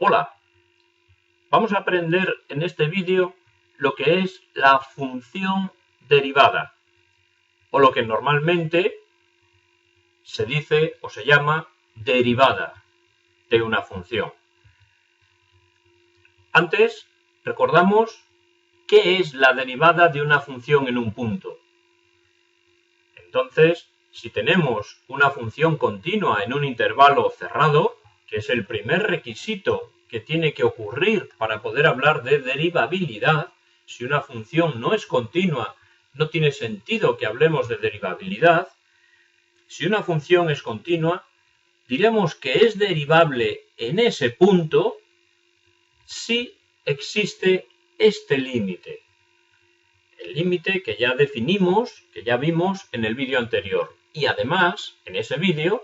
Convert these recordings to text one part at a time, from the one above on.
Hola, vamos a aprender en este vídeo lo que es la función derivada, o lo que normalmente se dice o se llama derivada de una función. Antes, recordamos qué es la derivada de una función en un punto. Entonces, si tenemos una función continua en un intervalo cerrado, que es el primer requisito que tiene que ocurrir para poder hablar de derivabilidad, si una función no es continua, no tiene sentido que hablemos de derivabilidad. Si una función es continua, diremos que es derivable en ese punto si existe este límite. El límite que ya definimos, que ya vimos en el vídeo anterior. Y además, en ese vídeo,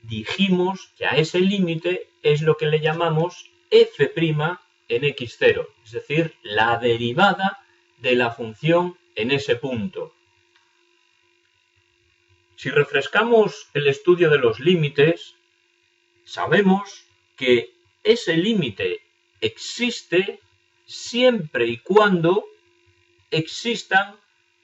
dijimos que a ese límite es lo que le llamamos f' en x0, es decir, la derivada de la función en ese punto. Si refrescamos el estudio de los límites, sabemos que ese límite existe siempre y cuando existan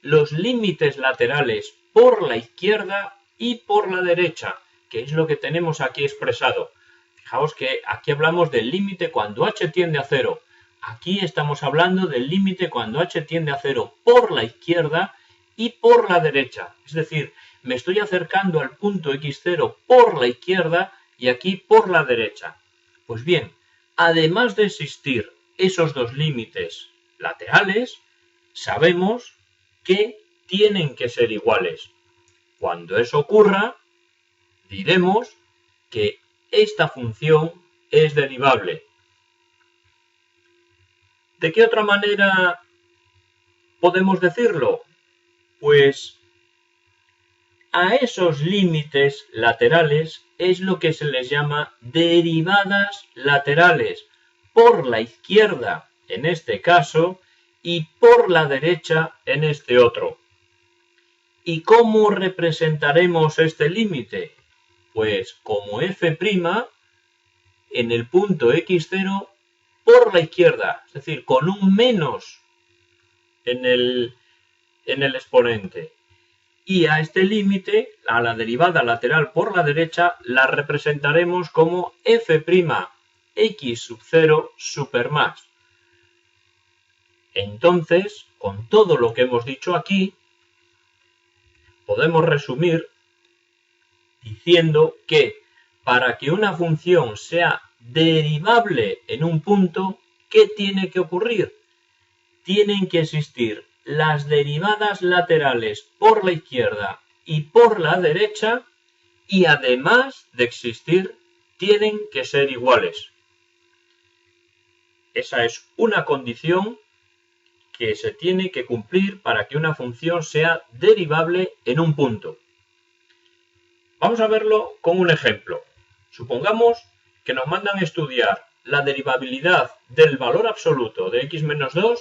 los límites laterales por la izquierda y por la derecha, que es lo que tenemos aquí expresado. Fijaos que aquí hablamos del límite cuando h tiende a 0. Aquí estamos hablando del límite cuando h tiende a 0 por la izquierda y por la derecha. Es decir, me estoy acercando al punto x0 por la izquierda y aquí por la derecha. Pues bien, además de existir esos dos límites laterales, sabemos que tienen que ser iguales. Cuando eso ocurra, diremos que esta función es derivable. ¿De qué otra manera podemos decirlo? Pues a esos límites laterales es lo que se les llama derivadas laterales, por la izquierda en este caso y por la derecha en este otro. ¿Y cómo representaremos este límite? Pues como f' en el punto x0 por la izquierda, es decir, con un menos en el exponente. Y a este límite, a la derivada lateral por la derecha, la representaremos como f' x sub 0 super más. Entonces, con todo lo que hemos dicho aquí, podemos resumir diciendo que para que una función sea derivable en un punto, ¿qué tiene que ocurrir? Tienen que existir las derivadas laterales por la izquierda y por la derecha, y además de existir, tienen que ser iguales. Esa es una condición que se tiene que cumplir para que una función sea derivable en un punto. Vamos a verlo con un ejemplo. Supongamos que nos mandan a estudiar la derivabilidad del valor absoluto de x menos 2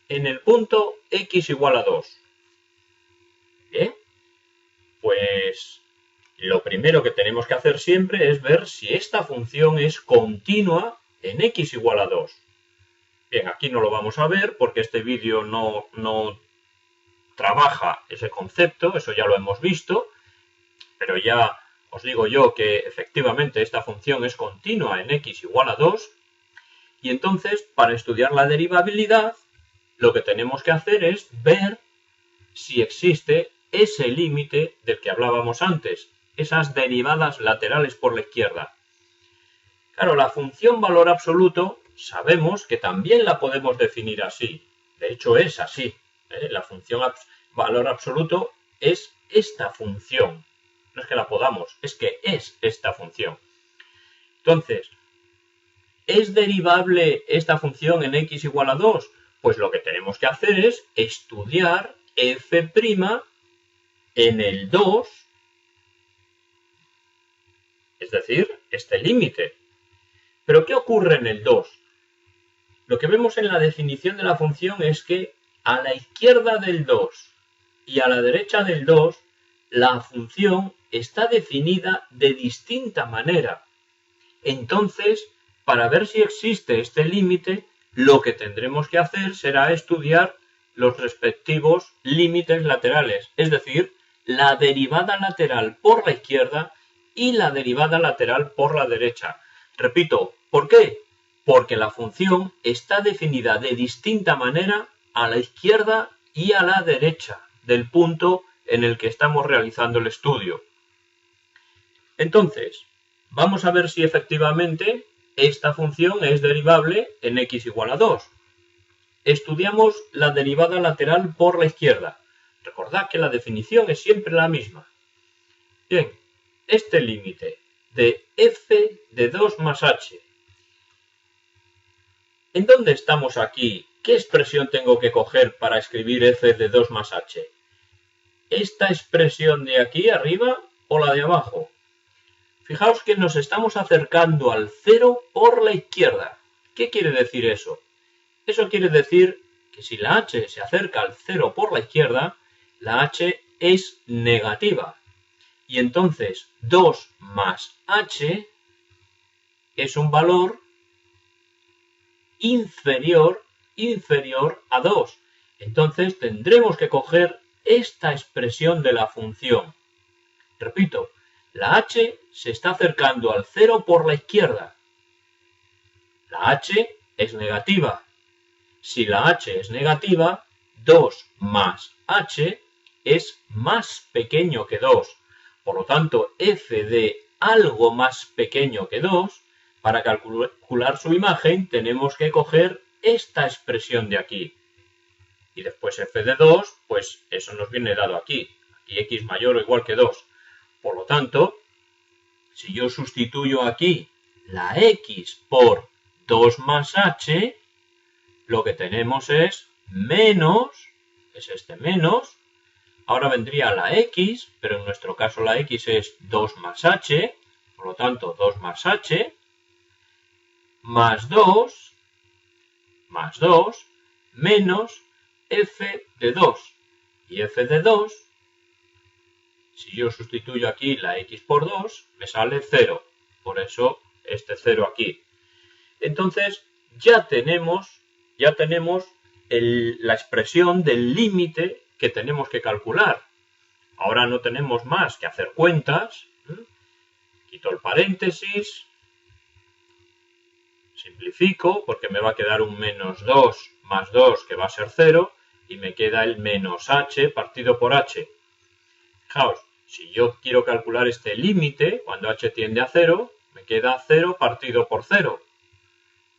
en el punto x igual a 2. Bien, pues lo primero que tenemos que hacer siempre es ver si esta función es continua en x igual a 2. Bien, aquí no lo vamos a ver porque este vídeo no trabaja ese concepto, eso ya lo hemos visto, pero ya os digo yo que efectivamente esta función es continua en x igual a 2, y entonces para estudiar la derivabilidad lo que tenemos que hacer es ver si existe ese límite del que hablábamos antes, esas derivadas laterales por la izquierda. Claro, la función valor absoluto sabemos que también la podemos definir así. De hecho es así. La función valor absoluto es esta función. No es que la podamos, es que es esta función. Entonces, ¿es derivable esta función en x igual a 2? Pues lo que tenemos que hacer es estudiar f' en el 2, es decir, este límite. ¿Pero qué ocurre en el 2? Lo que vemos en la definición de la función es que a la izquierda del 2 y a la derecha del 2, la función está definida de distinta manera. Entonces, para ver si existe este límite, lo que tendremos que hacer será estudiar los respectivos límites laterales, es decir, la derivada lateral por la izquierda y la derivada lateral por la derecha. Repito, ¿por qué? Porque la función está definida de distinta manera a la izquierda y a la derecha del punto en el que estamos realizando el estudio. Entonces, vamos a ver si efectivamente esta función es derivable en x igual a 2. Estudiamos la derivada lateral por la izquierda. Recordad que la definición es siempre la misma. Bien, este límite de f de 2 más h. ¿En dónde estamos aquí? ¿Qué expresión tengo que coger para escribir f de 2 más h? ¿Esta expresión de aquí arriba o la de abajo? Fijaos que nos estamos acercando al cero por la izquierda. ¿Qué quiere decir eso? Eso quiere decir que si la h se acerca al cero por la izquierda, la h es negativa. Y entonces 2 más h es un valor inferior a 2. Entonces tendremos que coger esta expresión de la función. Repito, la h se está acercando al cero por la izquierda. La h es negativa. Si la h es negativa, 2 más h es más pequeño que 2. Por lo tanto, f de algo más pequeño que 2, para calcular su imagen tenemos que coger esta expresión de aquí. Y después f de 2, pues eso nos viene dado aquí. Aquí x mayor o igual que 2. Por lo tanto, si yo sustituyo aquí la x por 2 más h, lo que tenemos es menos, es este menos. Ahora vendría la x, pero en nuestro caso la x es 2 más h, por lo tanto 2 más h, más 2, menos f de 2. Y f de 2, si yo sustituyo aquí la x por 2, me sale 0. Por eso este 0 aquí. Entonces ya tenemos la expresión del límite que tenemos que calcular. Ahora no tenemos más que hacer cuentas. Quito el paréntesis. Simplifico porque me va a quedar un menos 2 más 2 que va a ser 0 y me queda el menos h partido por h. Fijaos, si yo quiero calcular este límite, cuando h tiende a 0, me queda 0 partido por 0.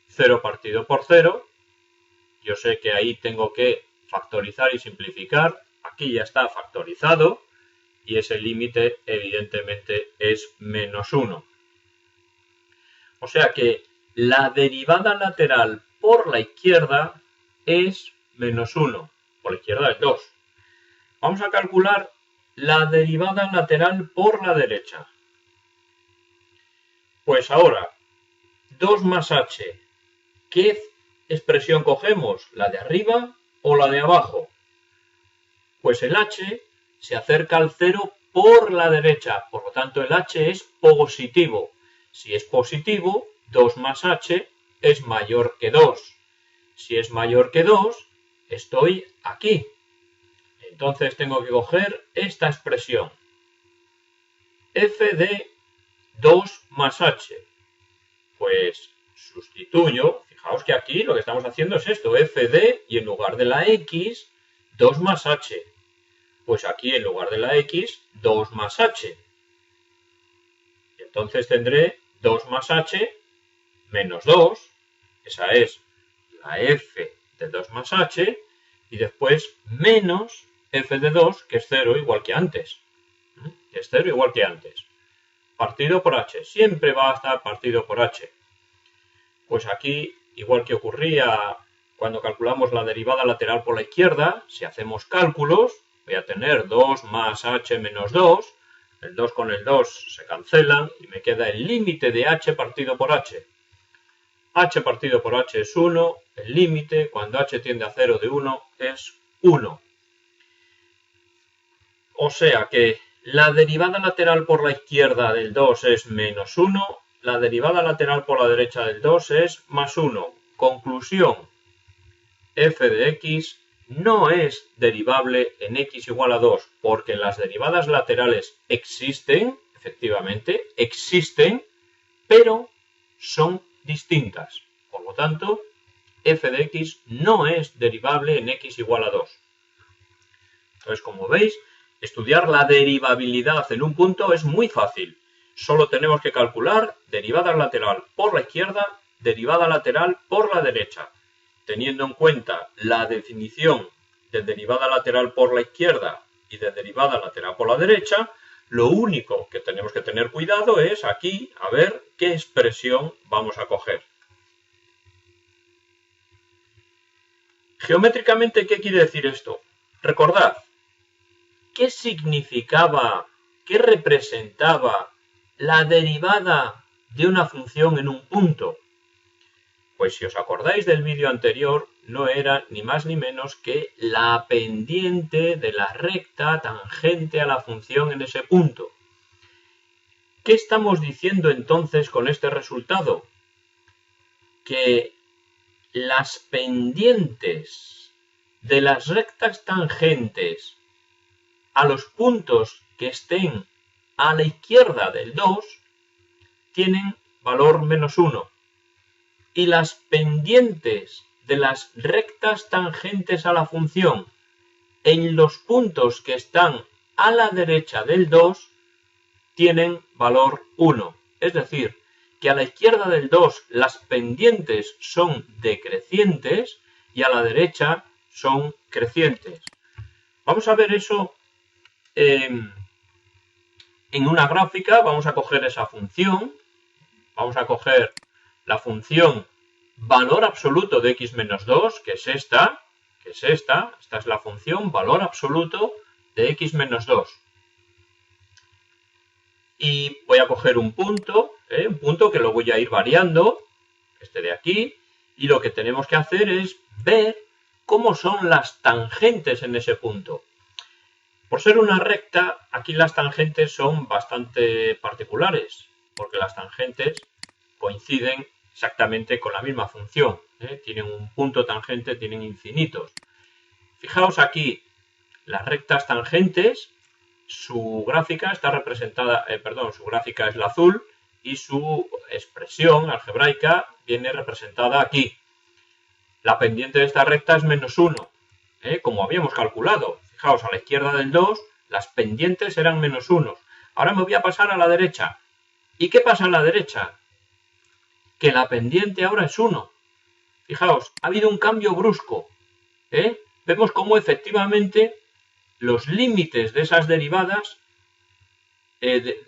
0 partido por 0, yo sé que ahí tengo que factorizar y simplificar. Aquí ya está factorizado y ese límite evidentemente es menos 1. O sea que la derivada lateral por la izquierda es menos 1. Por la izquierda es 2. Vamos a calcular la derivada lateral por la derecha. Pues ahora, 2 más h. ¿Qué expresión cogemos? ¿La de arriba o la de abajo? Pues el h se acerca al 0 por la derecha, por lo tanto el h es positivo. Si es positivo, 2 más h es mayor que 2. Si es mayor que 2, estoy aquí. Entonces tengo que coger esta expresión. F de 2 más h. Pues sustituyo. Fijaos que aquí lo que estamos haciendo es esto. F de, y en lugar de la x, 2 más h. Pues aquí en lugar de la x, 2 más h. Y entonces tendré 2 más h menos 2. Esa es la f de 2 más h. Y después menos f de 2, que es 0 igual que antes. Es 0 igual que antes. Partido por h. Siempre va a estar partido por h. Pues aquí, igual que ocurría cuando calculamos la derivada lateral por la izquierda, si hacemos cálculos, voy a tener 2 más h menos 2. El 2 con el 2 se cancelan y me queda el límite de h partido por h. H partido por h es 1. El límite, cuando h tiende a 0 de 1, es 1. O sea que la derivada lateral por la izquierda del 2 es menos 1 la derivada lateral por la derecha del 2 es más 1. Conclusión, f de x no es derivable en x igual a 2, porque las derivadas laterales existen, efectivamente, existen, pero son distintas. Por lo tanto, f de x no es derivable en x igual a 2. Entonces, como veis, estudiar la derivabilidad en un punto es muy fácil. Solo tenemos que calcular derivada lateral por la izquierda, derivada lateral por la derecha. Teniendo en cuenta la definición de derivada lateral por la izquierda y de derivada lateral por la derecha, lo único que tenemos que tener cuidado es aquí a ver qué expresión vamos a coger. Geométricamente, ¿qué quiere decir esto? Recordad, ¿qué significaba, qué representaba la derivada de una función en un punto? Pues si os acordáis del vídeo anterior, no era ni más ni menos que la pendiente de la recta tangente a la función en ese punto. ¿Qué estamos diciendo entonces con este resultado? Que las pendientes de las rectas tangentes a los puntos que estén a la izquierda del 2 tienen valor menos 1. Y las pendientes de las rectas tangentes a la función en los puntos que están a la derecha del 2 tienen valor 1. Es decir, que a la izquierda del 2 las pendientes son decrecientes y a la derecha son crecientes. Vamos a ver eso en una gráfica. Vamos a coger esa función. Vamos a coger la función valor absoluto de x menos 2, que es esta. Esta es la función valor absoluto de x menos 2. Y voy a coger un punto que lo voy a ir variando, este de aquí, y lo que tenemos que hacer es ver cómo son las tangentes en ese punto. Por ser una recta, aquí las tangentes son bastante particulares, porque las tangentes coinciden exactamente con la misma función. Tienen un punto tangente, tienen infinitos. Fijaos aquí, las rectas tangentes, su gráfica está representada, su gráfica es la azul y su expresión algebraica viene representada aquí. La pendiente de esta recta es menos 1, como habíamos calculado. Fijaos, a la izquierda del 2 las pendientes eran menos 1. Ahora me voy a pasar a la derecha. ¿Y qué pasa a la derecha? Que la pendiente ahora es 1. Fijaos, ha habido un cambio brusco. Vemos cómo efectivamente los límites de esas derivadas,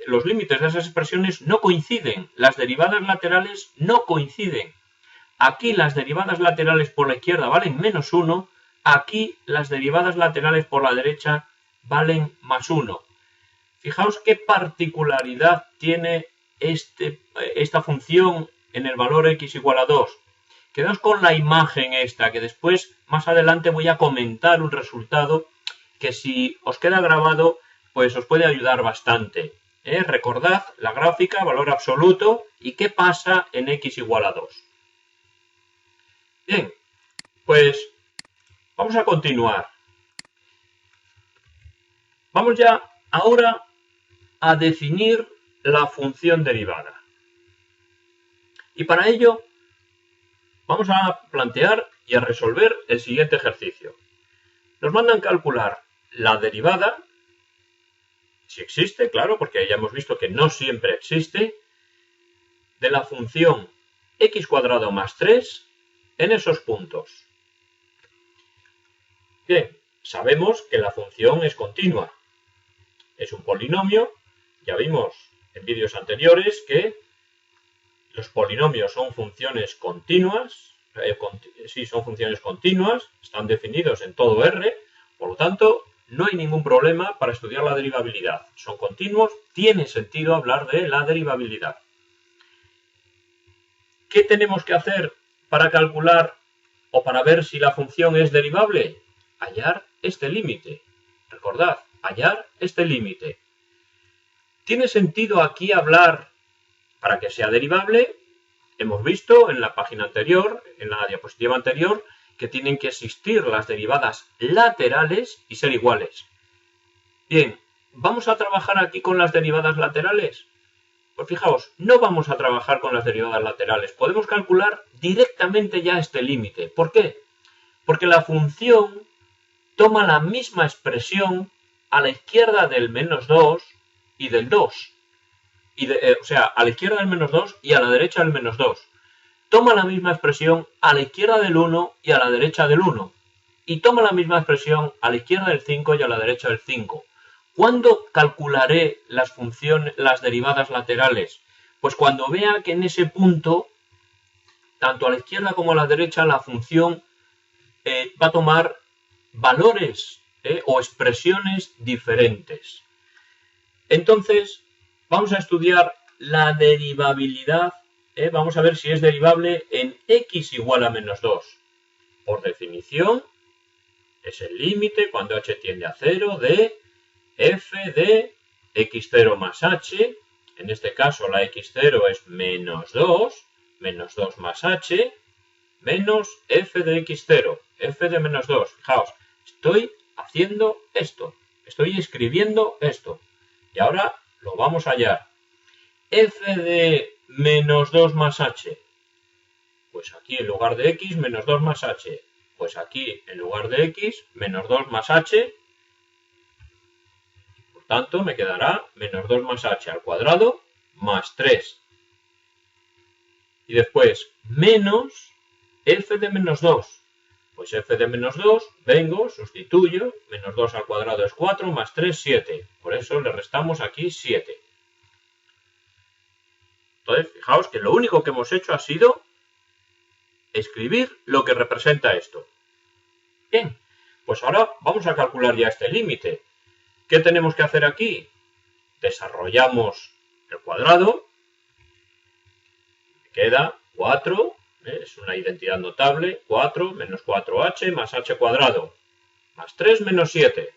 los límites de esas expresiones no coinciden. Las derivadas laterales no coinciden. Aquí las derivadas laterales por la izquierda valen menos 1. Aquí las derivadas laterales por la derecha valen más 1. Fijaos qué particularidad tiene esta función en el valor x igual a 2. Quedaos con la imagen esta, que después, más adelante, voy a comentar un resultado que si os queda grabado, pues os puede ayudar bastante. Recordad la gráfica, valor absoluto, y qué pasa en x igual a 2. Bien, pues vamos a continuar. Vamos ya ahora a definir la función derivada. Y para ello vamos a plantear y a resolver el siguiente ejercicio. Nos mandan calcular la derivada, si existe, claro, porque ya hemos visto que no siempre existe, de la función x² más 3 en esos puntos. Bien, sabemos que la función es continua. Es un polinomio. Ya vimos en vídeos anteriores que los polinomios son funciones continuas. Son funciones continuas, están definidos en todo R, por lo tanto, no hay ningún problema para estudiar la derivabilidad. Son continuos, tiene sentido hablar de la derivabilidad. ¿Qué tenemos que hacer para calcular o para ver si la función es derivable? Hallar este límite. Recordad, hallar este límite. ¿Tiene sentido aquí hablar Para que sea derivable, hemos visto en la página anterior, en la diapositiva anterior, que tienen que existir las derivadas laterales y ser iguales. Bien, ¿vamos a trabajar aquí con las derivadas laterales? Pues fijaos, no vamos a trabajar con las derivadas laterales. Podemos calcular directamente ya este límite. ¿Por qué? Porque la función toma la misma expresión a la izquierda del menos 2 y del 2. O sea, a la izquierda del menos 2 y a la derecha del menos 2. Toma la misma expresión a la izquierda del 1 y a la derecha del 1. Y toma la misma expresión a la izquierda del 5 y a la derecha del 5. ¿Cuándo calcularé las derivadas laterales? Pues cuando vea que en ese punto, tanto a la izquierda como a la derecha, la función va a tomar valores o expresiones diferentes. Entonces, vamos a estudiar la derivabilidad. Vamos a ver si es derivable en x igual a menos 2. Por definición, es el límite cuando h tiende a 0 de f de x0 más h. En este caso la x0 es menos 2 más h, menos f de x0, f de menos 2. Fijaos, estoy haciendo esto, estoy escribiendo esto. Y ahora lo vamos a hallar. F de menos 2 más h. Pues aquí en lugar de x, menos 2 más h. Pues aquí en lugar de x, menos 2 más h. Por tanto, me quedará menos 2 más h al cuadrado más 3. Y después, menos f de menos 2. Pues f de menos 2, vengo, sustituyo, menos 2 al cuadrado es 4, más 3, 7. Por eso le restamos aquí 7. Entonces, fijaos que lo único que hemos hecho ha sido escribir lo que representa esto. Bien, pues ahora vamos a calcular ya este límite. ¿Qué tenemos que hacer aquí? Desarrollamos el cuadrado. Me queda 4. Es una identidad notable. 4 menos 4h más h cuadrado. Más 3 menos 7.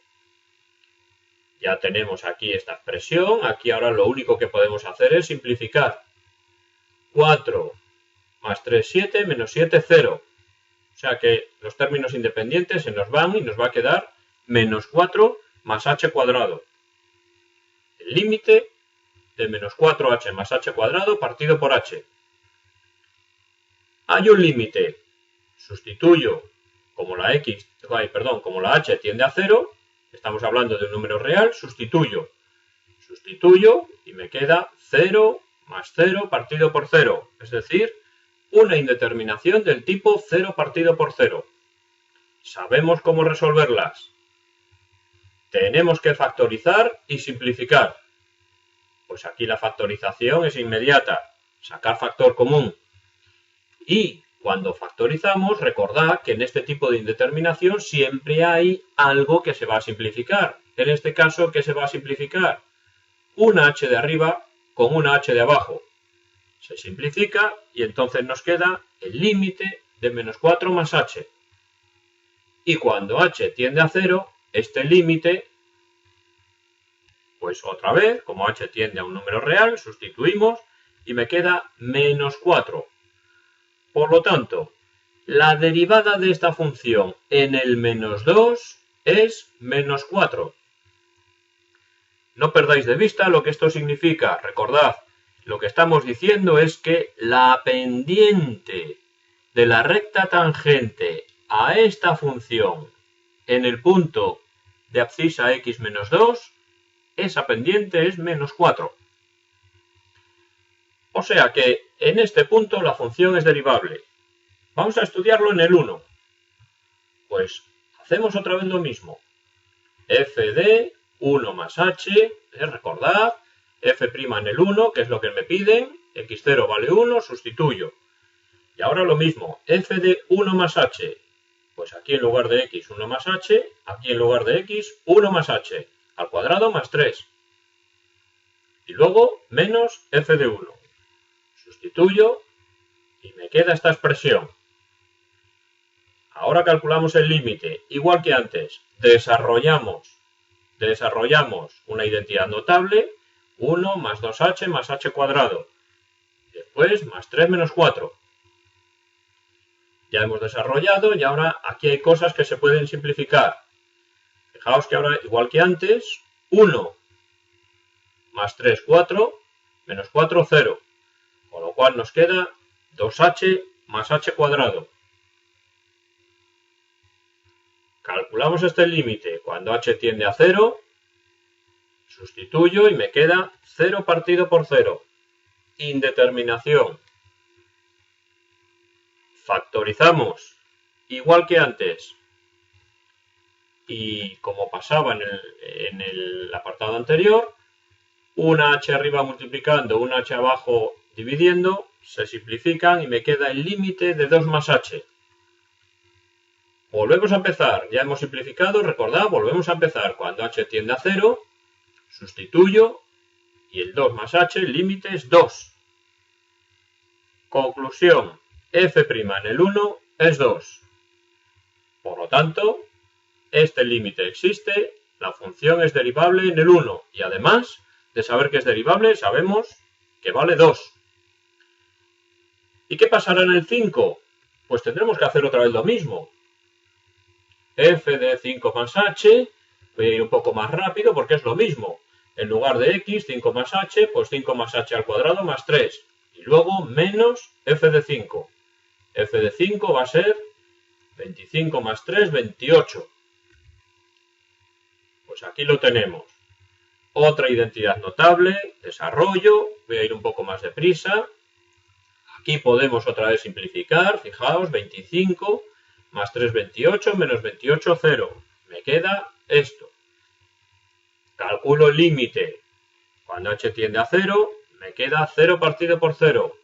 Ya tenemos aquí esta expresión. Aquí ahora lo único que podemos hacer es simplificar. 4 más 3, 7, menos 7, 0. O sea que los términos independientes se nos van y nos va a quedar menos 4 más h cuadrado. El límite de menos 4h más h cuadrado partido por h. Hay un límite. Sustituyo como la h tiende a 0. Estamos hablando de un número real. Sustituyo y me queda 0 más 0 partido por 0. Es decir, una indeterminación del tipo 0 partido por 0. ¿Sabemos cómo resolverlas? Tenemos que factorizar y simplificar. Pues aquí la factorización es inmediata. Sacar factor común. Y cuando factorizamos, recordad que en este tipo de indeterminación siempre hay algo que se va a simplificar. En este caso, ¿qué se va a simplificar? Una h de arriba con una h de abajo. Se simplifica y entonces nos queda el límite de menos 4 más h. Y cuando h tiende a 0, este límite, pues otra vez, como h tiende a un número real, sustituimos y me queda menos 4. Por lo tanto, la derivada de esta función en el menos 2 es menos 4. No perdáis de vista lo que esto significa. Recordad, lo que estamos diciendo es que la pendiente de la recta tangente a esta función en el punto de abscisa x menos 2, esa pendiente es menos 4. O sea que en este punto la función es derivable. Vamos a estudiarlo en el 1. Pues hacemos otra vez lo mismo. F de 1 más h, recordad, f' en el 1, que es lo que me piden, x0 vale 1, sustituyo. Y ahora lo mismo, f de 1 más h, pues aquí en lugar de x 1 más h, aquí en lugar de x 1 más h, al cuadrado más 3. Y luego menos f de 1. Sustituyo y me queda esta expresión. Ahora calculamos el límite, igual que antes, desarrollamos una identidad notable, 1 más 2h más h cuadrado. después más 3 menos 4. Ya hemos desarrollado y ahora aquí hay cosas que se pueden simplificar. Fijaos que ahora, igual que antes, 1 más 3, 4, menos 4, 0. Con lo cual nos queda 2h más h cuadrado. Calculamos este límite. Cuando h tiende a 0, sustituyo y me queda 0 partido por 0. Indeterminación. Factorizamos igual que antes. Y como pasaba en el apartado anterior, una h arriba multiplicando, una h abajo dividiendo, se simplifican y me queda el límite de 2 más h. Volvemos a empezar, ya hemos simplificado, recordad, volvemos a empezar. Cuando h tiende a 0, sustituyo y el 2 más h, el límite es 2. Conclusión, f' en el 1 es 2. Por lo tanto, este límite existe, la función es derivable en el 1 y además de saber que es derivable, sabemos que vale 2. ¿Y qué pasará en el 5? Pues tendremos que hacer otra vez lo mismo. F de 5 más h, voy a ir un poco más rápido porque es lo mismo. En lugar de x, 5 más h, pues 5 más h al cuadrado más 3. Y luego menos f de 5. F de 5 va a ser 25 más 3, 28. Pues aquí lo tenemos. Otra identidad notable, desarrollo, voy a ir un poco más deprisa. Aquí podemos otra vez simplificar, fijaos, 25 más 3, 28, menos 28, 0. Me queda esto. Calculo el límite. Cuando h tiende a 0, me queda 0 partido por 0.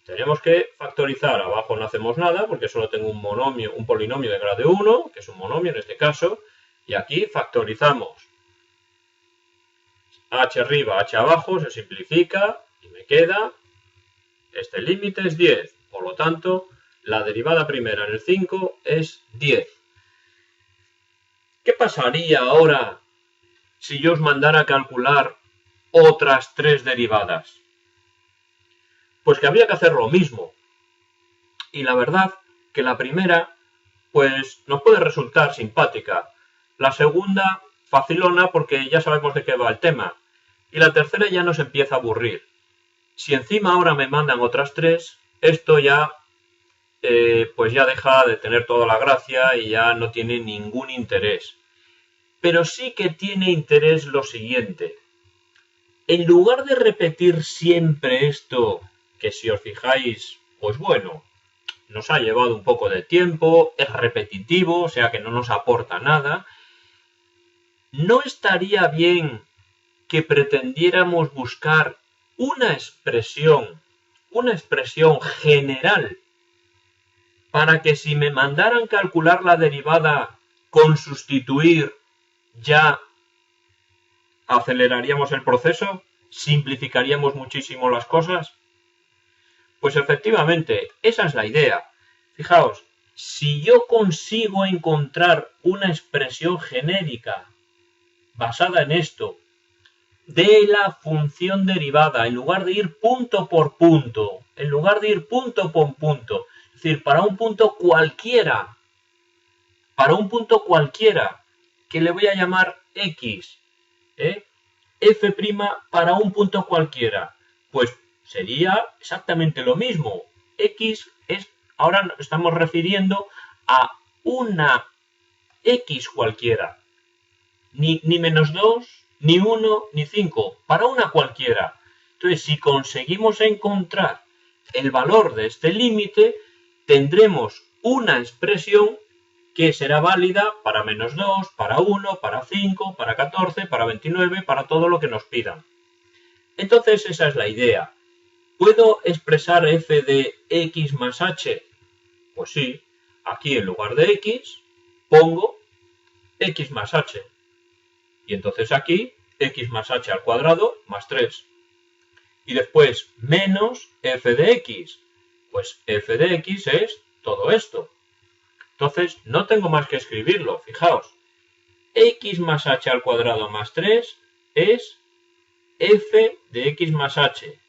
Tenemos que factorizar. Abajo no hacemos nada porque solo tengo un polinomio de grado 1, que es un monomio en este caso. Y aquí factorizamos. H arriba, h abajo, se simplifica y me queda, este límite es 10. Por lo tanto, la derivada primera en el 5 es 10. ¿Qué pasaría ahora si yo os mandara a calcular otras 3 derivadas? Pues que habría que hacer lo mismo. Y la verdad que la primera, pues nos puede resultar simpática. La segunda, facilona porque ya sabemos de qué va el tema. Y la tercera ya nos empieza a aburrir. Si encima ahora me mandan otras 3, esto ya pues ya deja de tener toda la gracia y ya no tiene ningún interés. Pero sí que tiene interés lo siguiente. En lugar de repetir siempre esto, que si os fijáis, pues bueno, nos ha llevado un poco de tiempo, es repetitivo, o sea que no nos aporta nada, ¿no estaría bien que pretendiéramos buscar una expresión general para que si me mandaran calcular la derivada con sustituir ya aceleraríamos el proceso, simplificaríamos muchísimo las cosas? Pues efectivamente, esa es la idea. Fijaos, si yo consigo encontrar una expresión genérica basada en esto, de la función derivada, en lugar de ir punto por punto, es decir, para un punto cualquiera, que le voy a llamar x, f' para un punto cualquiera, pues sería exactamente lo mismo. X es, ahora estamos refiriendo a una x cualquiera, ni menos 2, ni 1, ni 5, para una cualquiera. Entonces, si conseguimos encontrar el valor de este límite, tendremos una expresión que será válida para menos 2, para 1, para 5, para 14, para 29, para todo lo que nos pidan. Entonces, esa es la idea. ¿Puedo expresar f de x más h? Pues sí, aquí en lugar de x, pongo x más h. Y entonces aquí, x más h al cuadrado más 3. Y después, menos f de x. Pues f de x es todo esto. Entonces, no tengo más que escribirlo, fijaos. X más h al cuadrado más 3 es f de x más h.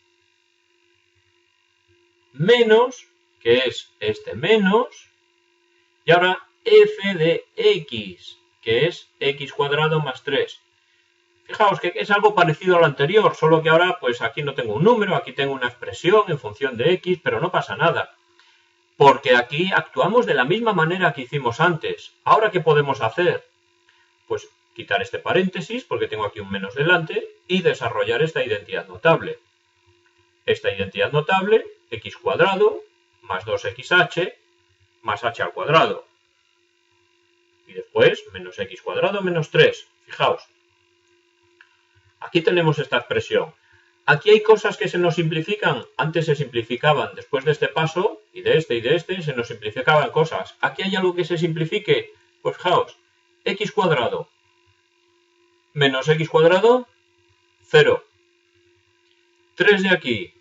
menos, que es este menos, y ahora f de x, que es x cuadrado más 3. Fijaos que es algo parecido a lo anterior, solo que ahora pues aquí no tengo un número, aquí tengo una expresión en función de x, pero no pasa nada. Porque aquí actuamos de la misma manera que hicimos antes. ¿Ahora qué podemos hacer? Pues quitar este paréntesis, porque tengo aquí un menos delante, y desarrollar esta identidad notable. Esta identidad notable, x cuadrado más 2xh más h al cuadrado. Y después, menos x cuadrado menos 3. Fijaos. Aquí tenemos esta expresión. Aquí hay cosas que se nos simplifican. Antes se simplificaban. Después de este paso, y de este, se nos simplificaban cosas. Aquí hay algo que se simplifique. Pues fijaos, x cuadrado menos x cuadrado, 0. 3 de aquí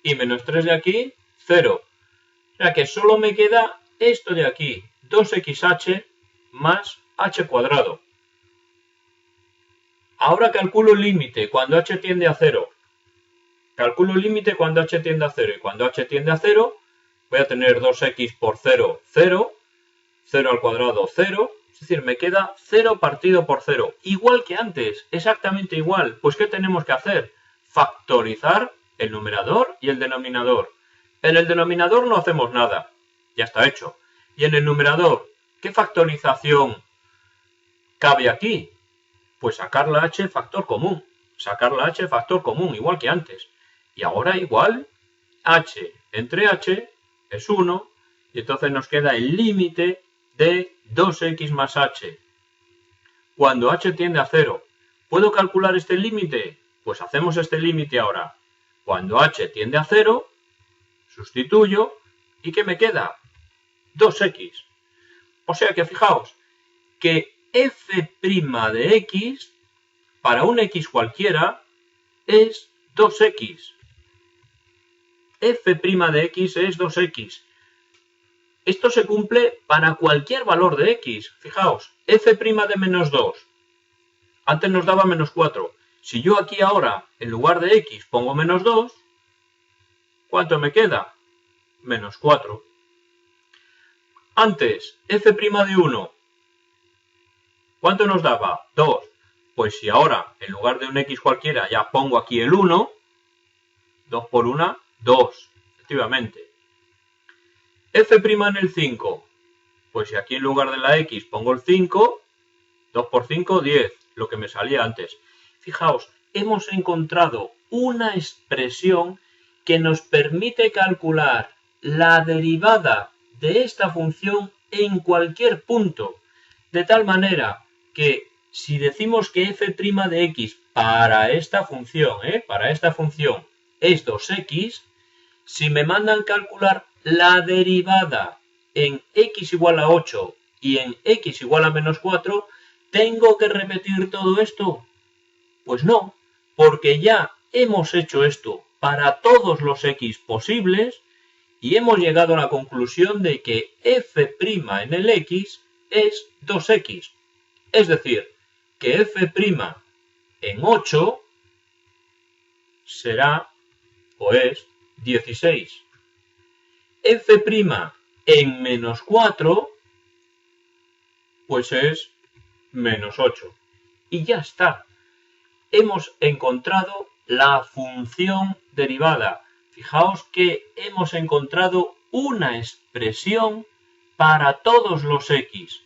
y menos 3 de aquí, 0. O sea que solo me queda esto de aquí, 2xh más h cuadrado. Ahora calculo el límite cuando h tiende a 0. Calculo el límite cuando h tiende a 0. Y cuando h tiende a 0, voy a tener 2x por 0, 0. 0 al cuadrado, 0. Es decir, me queda 0 partido por 0. Igual que antes, exactamente igual. Pues ¿qué tenemos que hacer? Factorizar el numerador y el denominador. En el denominador no hacemos nada. Ya está hecho. Y en el numerador, ¿qué factorización cabe aquí? Pues sacar la h factor común. Sacar la h factor común, igual que antes. Y ahora igual, h entre h es 1. Y entonces nos queda el límite de 2x más h. Cuando h tiende a 0. ¿Puedo calcular este límite? Pues hacemos este límite ahora. Cuando h tiende a 0, sustituyo. ¿Y qué me queda? 2x. O sea que fijaos que f' de x para un x cualquiera es 2x. f' de x es 2x. Esto se cumple para cualquier valor de x. Fijaos, f' de menos 2. Antes nos daba menos 4. Si yo aquí ahora, en lugar de x, pongo menos 2, ¿cuánto me queda? Menos 4. Antes, f' de 1. ¿Cuánto nos daba? 2. Pues si ahora, en lugar de un x cualquiera, ya pongo aquí el 1, 2 por 1, 2. Efectivamente. f' en el 5. Pues si aquí en lugar de la x pongo el 5, 2 por 5, 10. Lo que me salía antes. Fijaos, hemos encontrado una expresión que nos permite calcular la derivada de esta función en cualquier punto. De tal manera que si decimos que f' de x para esta función es 2x, si me mandan calcular la derivada en x igual a 8 y en x igual a menos 4, ¿tengo que repetir todo esto? Pues no, porque ya hemos hecho esto para todos los x posibles y hemos llegado a la conclusión de que f' en el x es 2x. Es decir, que f' en 8 será o es 16. f' en menos 4 pues es menos 8. Y ya está. Hemos encontrado la función derivada. Fijaos que hemos encontrado una expresión para todos los x.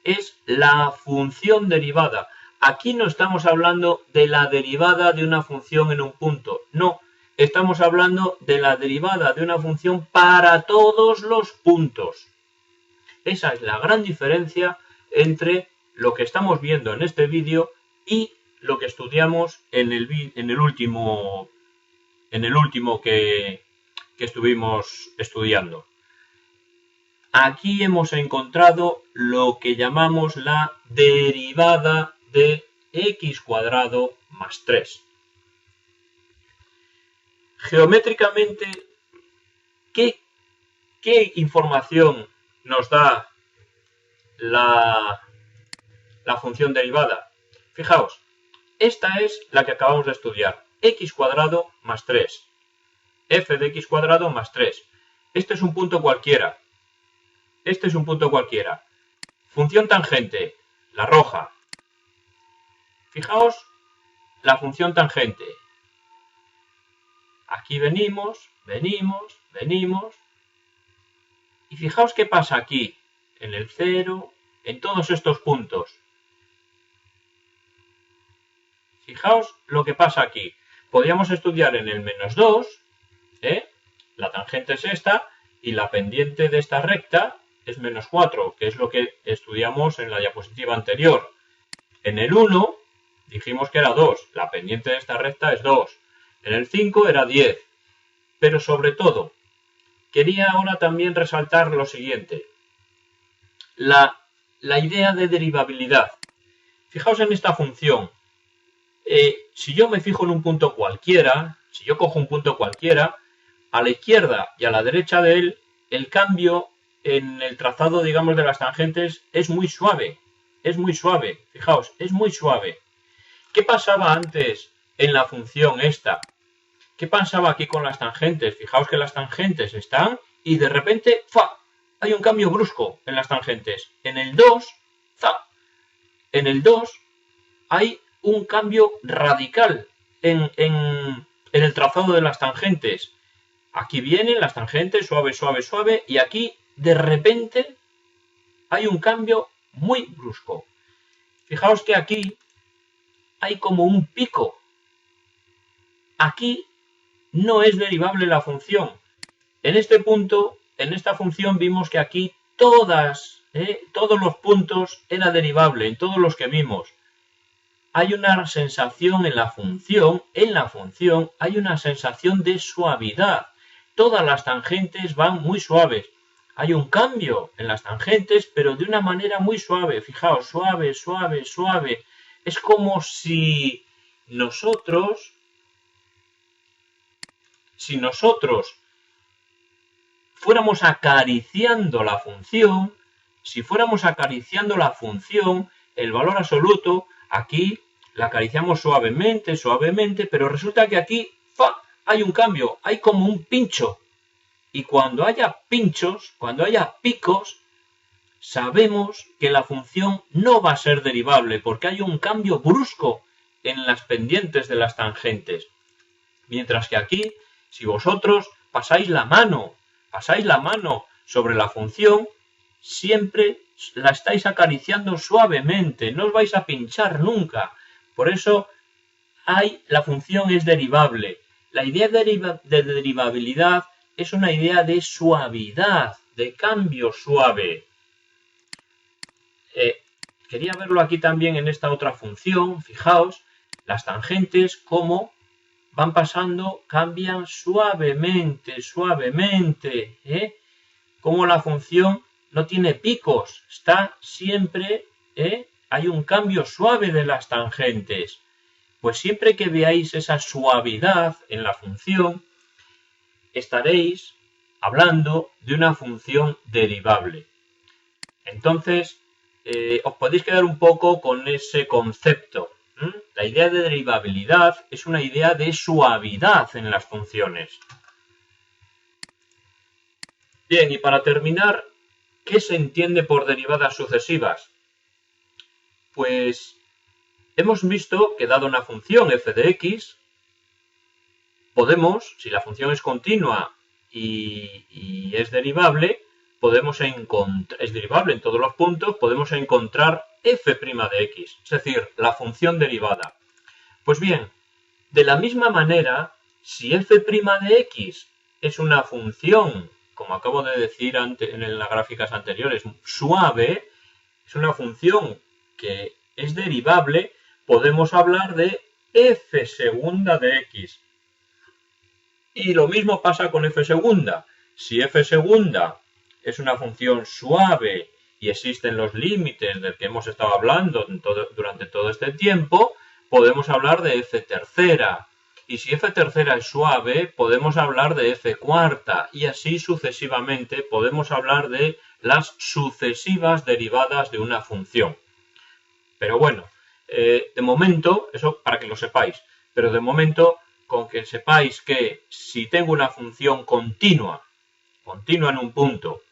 Es la función derivada. Aquí no estamos hablando de la derivada de una función en un punto. No, estamos hablando de la derivada de una función para todos los puntos. Esa es la gran diferencia entre lo que estamos viendo en este vídeo y lo que estudiamos en el último que estuvimos estudiando. Aquí hemos encontrado lo que llamamos la derivada de x cuadrado más 3. Geométricamente, ¿qué información nos da la función derivada? Fijaos, esta es la que acabamos de estudiar, x cuadrado más 3. f de x cuadrado más 3. Este es un punto cualquiera. Este es un punto cualquiera. Función tangente, la roja. Fijaos la función tangente. Aquí venimos. Y fijaos qué pasa aquí, en el 0, en todos estos puntos. Fijaos lo que pasa aquí. Podríamos estudiar en el menos 2, la tangente es esta, y la pendiente de esta recta es menos 4, que es lo que estudiamos en la diapositiva anterior. En el 1 dijimos que era 2, la pendiente de esta recta es 2. En el 5 era 10. Pero sobre todo, quería ahora también resaltar lo siguiente. La idea de derivabilidad. Fijaos en esta función. Si yo me fijo en un punto cualquiera, si yo cojo un punto cualquiera, a la izquierda y a la derecha de él, el cambio en el trazado, digamos, de las tangentes es muy suave. Es muy suave. Fijaos, es muy suave. ¿Qué pasaba antes en la función esta? ¿Qué pasaba aquí con las tangentes? Fijaos que las tangentes están y de repente ¡fa! Hay un cambio brusco en las tangentes. En el 2, ¡za! En el 2 hay un cambio radical en el trazado de las tangentes. Aquí vienen las tangentes, suave, suave, suave, y aquí de repente hay un cambio muy brusco. Fijaos que aquí hay como un pico. Aquí no es derivable la función. En este punto, en esta función, vimos que aquí todos los puntos era derivable, en todos los que vimos. Hay una sensación en la función hay una sensación de suavidad. Todas las tangentes van muy suaves. Hay un cambio en las tangentes, pero de una manera muy suave. Fijaos, suave, suave, suave. Es como si nosotros fuéramos acariciando la función, el valor absoluto, aquí la acariciamos suavemente, suavemente, pero resulta que aquí ¡fa! Hay un cambio, hay como un pincho. Y cuando haya pinchos, cuando haya picos, sabemos que la función no va a ser derivable, porque hay un cambio brusco en las pendientes de las tangentes. Mientras que aquí, si vosotros pasáis la mano sobre la función, siempre la estáis acariciando suavemente, no os vais a pinchar nunca. Por eso la función es derivable. La idea de derivabilidad es una idea de suavidad, de cambio suave. Quería verlo aquí también en esta otra función. Fijaos, las tangentes como van pasando, cambian suavemente, suavemente. Como la función no tiene picos, está siempre, hay un cambio suave de las tangentes. Pues siempre que veáis esa suavidad en la función, estaréis hablando de una función derivable. Entonces, os podéis quedar un poco con ese concepto. La idea de derivabilidad es una idea de suavidad en las funciones. Bien, y para terminar, ¿qué se entiende por derivadas sucesivas? Pues hemos visto que dada una función f de x, podemos, si la función es continua y es derivable, es derivable en todos los puntos, podemos encontrar f' de x, es decir, la función derivada. Pues bien, de la misma manera, si f' de x es una función, como acabo de decir en las gráficas anteriores, suave, es una función que es derivable, podemos hablar de f segunda de x. Y lo mismo pasa con f segunda. Si f segunda es una función suave y existen los límites del que hemos estado hablando durante todo este tiempo, podemos hablar de f tercera. Y si f tercera es suave, podemos hablar de f cuarta. Y así sucesivamente podemos hablar de las sucesivas derivadas de una función. Pero bueno, de momento, eso para que lo sepáis, pero de momento con que sepáis que si tengo una función continua en un punto,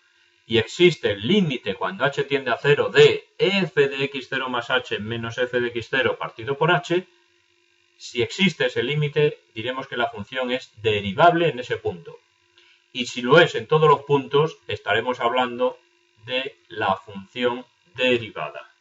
y existe el límite cuando h tiende a 0 de f de x0 más h menos f de x0 partido por h, si existe ese límite, diremos que la función es derivable en ese punto. Y si lo es en todos los puntos, estaremos hablando de la función derivada.